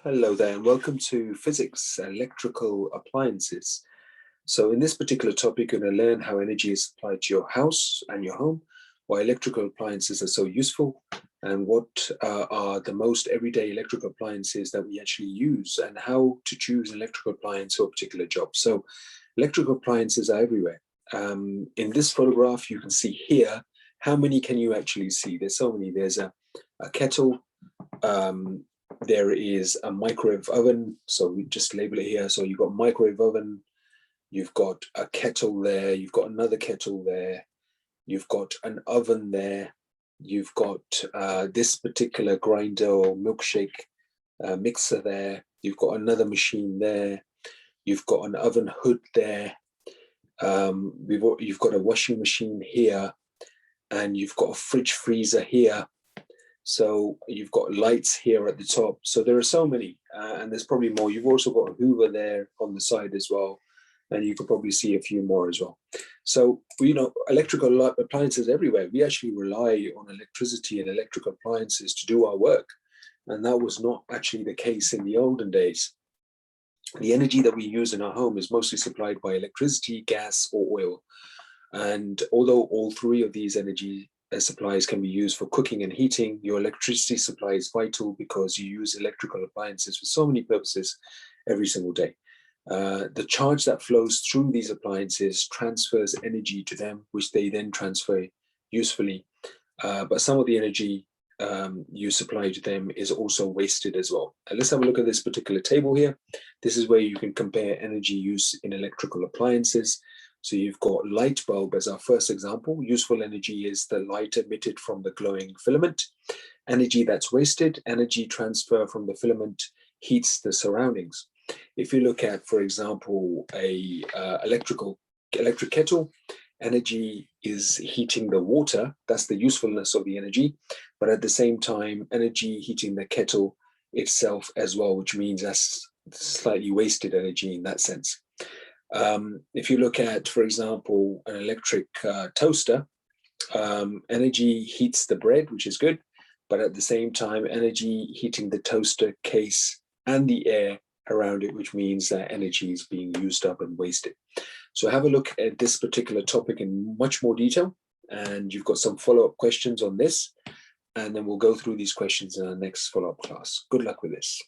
Hello there and welcome to Physics Electrical Appliances. So in this particular topic, you're going to learn how energy is supplied to your house and your home, why electrical appliances are so useful, and what are the most everyday electrical appliances that we actually use, and how to choose an electrical appliance for a particular job. So electrical appliances are everywhere. In this photograph, you can see here, how many can you actually see? There's so many. There's a kettle. There is a microwave oven, so we just label it here. So you've got microwave oven, you've got a kettle there, you've got another kettle there, you've got an oven there, you've got this particular grinder or milkshake mixer there, you've got another machine there, you've got an oven hood there, you've got a washing machine here, and you've got a fridge freezer here. So you've got lights here at the top. So there are so many, and there's probably more. You've also got a Hoover there on the side as well, and you could probably see a few more as well. So, electrical appliances everywhere. We actually rely on electricity and electrical appliances to do our work, and that was not actually the case in the olden days. The energy that we use in our home is mostly supplied by electricity, gas, or oil. And although all three of these energy supplies can be used for cooking and heating, your electricity supply is vital because you use electrical appliances for so many purposes every single day. The charge that flows through these appliances transfers energy to them, which they then transfer usefully. But some of the energy you supply to them is also wasted as well. And let's have a look at this particular table here. This is where you can compare energy use in electrical appliances. So you've got light bulb as our first example. Useful energy is the light emitted from the glowing filament. Energy that's wasted, energy transfer from the filament heats the surroundings. If you look at, for example, a electric kettle, energy is heating the water. That's the usefulness of the energy. But at the same time, energy heating the kettle itself as well, which means that's slightly wasted energy in that sense. If you look at, for example, an electric toaster, energy heats the bread, which is good, but at the same time, energy heating the toaster case and the air around it, which means that energy is being used up and wasted. So have a look at this particular topic in much more detail, and you've got some follow-up questions on this, and then we'll go through these questions in our next follow-up class. Good luck with this.